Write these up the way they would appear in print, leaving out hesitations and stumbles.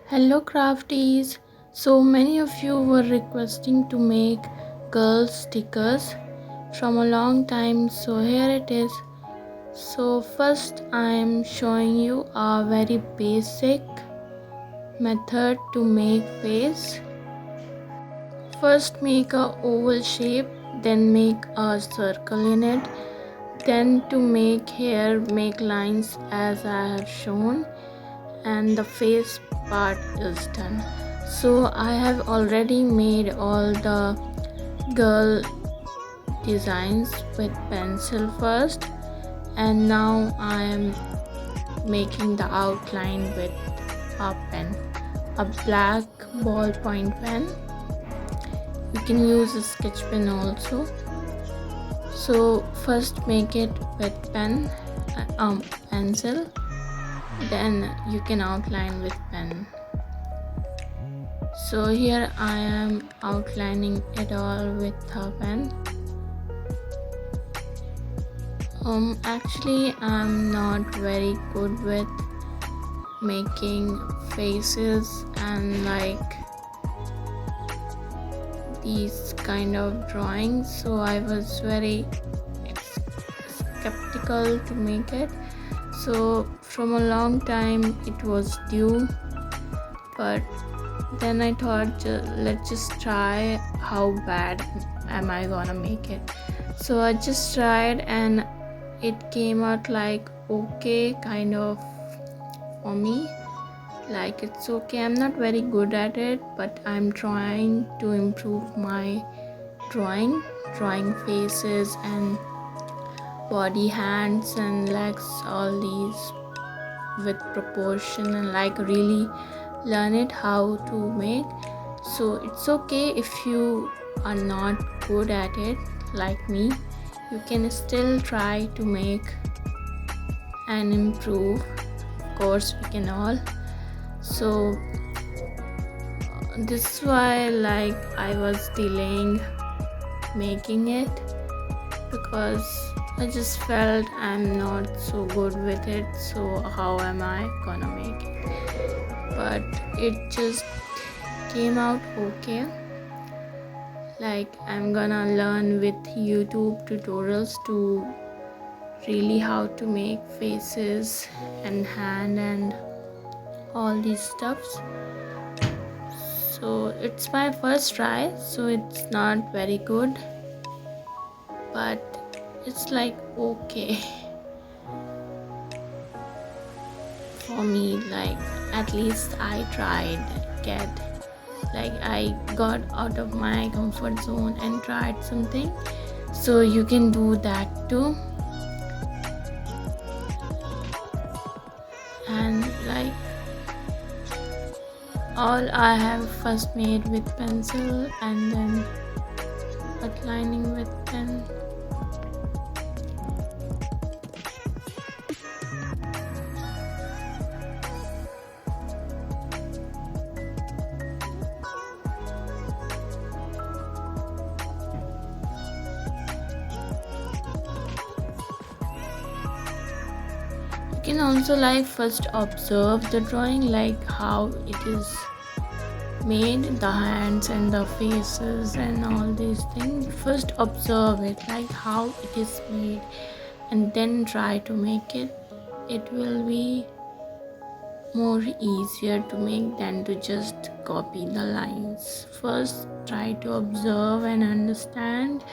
Hello crafties. So many of you were requesting to make girl stickers from a long time, so here it is. So first I am showing you a very basic method to make face. First make a oval shape, then make a circle in it. Then to make hair, make lines as I have shown, and the face part is done. So I have already made all the girl designs with pencil first, and now I am making the outline with a pen, a black ballpoint pen. You can use a sketch pen also. So first make it with pencil, then you can outline with pen. So here I am outlining it all with a pen. Actually I'm not very good with making faces and like these kind of drawings, so I was very skeptical to make it. So from a long time it was due, but then I thought let's just try how bad am I gonna make it. So I just tried and it came out like okay kind of for me. Like it's okay, I'm not very good at it, but I'm trying to improve my drawing faces and body, hands and legs, all these with proportion, and like really learn it how to make. So it's okay if you are not good at it like me, you can still try to make and improve. Of course we can all. So this is why like I was delaying making it, because I just felt I'm not so good with it, so how am I gonna make it. But it just came out okay. Like I'm gonna learn with YouTube tutorials to really how to make faces and hand and all these stuffs. So it's my first try, so it's not very good, but it's like okay for me. Like at least I tried, I got out of my comfort zone and tried something. So you can do that too. And like all I have first made with pencil and then outlining with pen. You can also like first observe the drawing, like how it is made, the hands and the faces and all these things. First observe it, like how it is made, and then try to make it. It will be more easier to make than to just copy the lines. First try to observe and understand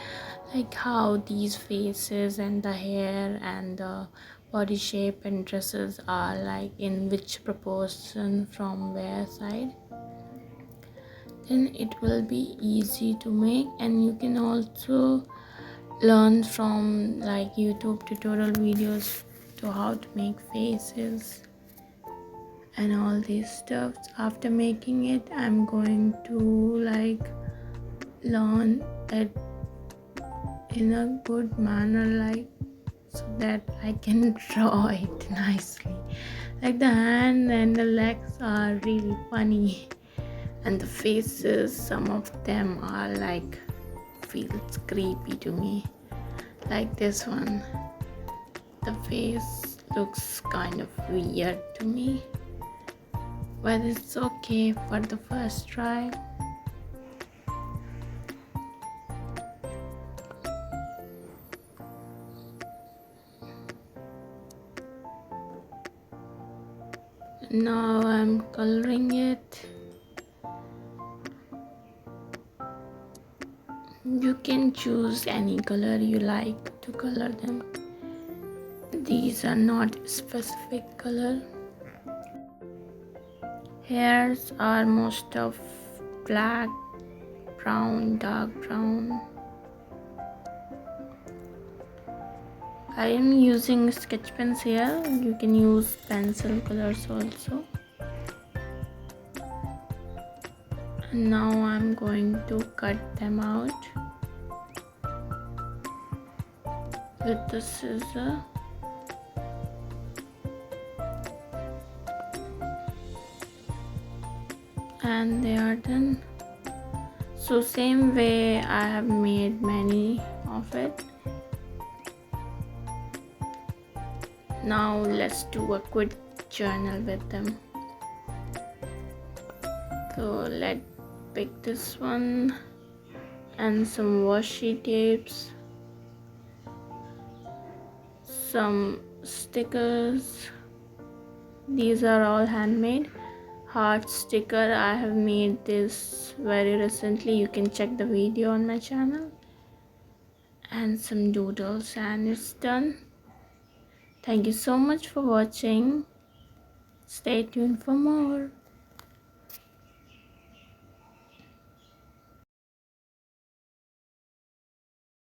like how these faces and the hair and the body shape and dresses are, like in which proportion from where side. Then it will be easy to make. And you can also learn from like YouTube tutorial videos to how to make faces and all these stuff. After making it, I'm going to like learn it in a good manner, like so that I can draw it nicely. Like the hand and the legs are really funny, and the faces, some of them are like feels creepy to me. Like this one, the face looks kind of weird to me. but it's okay for the first try. Now I'm coloring it. You can choose any color you like to color them. These are not specific color. Hairs are most of black, brown, dark brown. I am using sketch pens here. You can use pencil colors also. And now I'm going to cut them out with the scissor. And they are done. So same way I have made many of it. Now let's do a quick journal with them. So let's pick this one and some washi tapes, some stickers. These are all handmade. Heart sticker, I have made this very recently. You can check the video on my channel. And some doodles, and it's done. Thank you so much for watching. Stay tuned for more.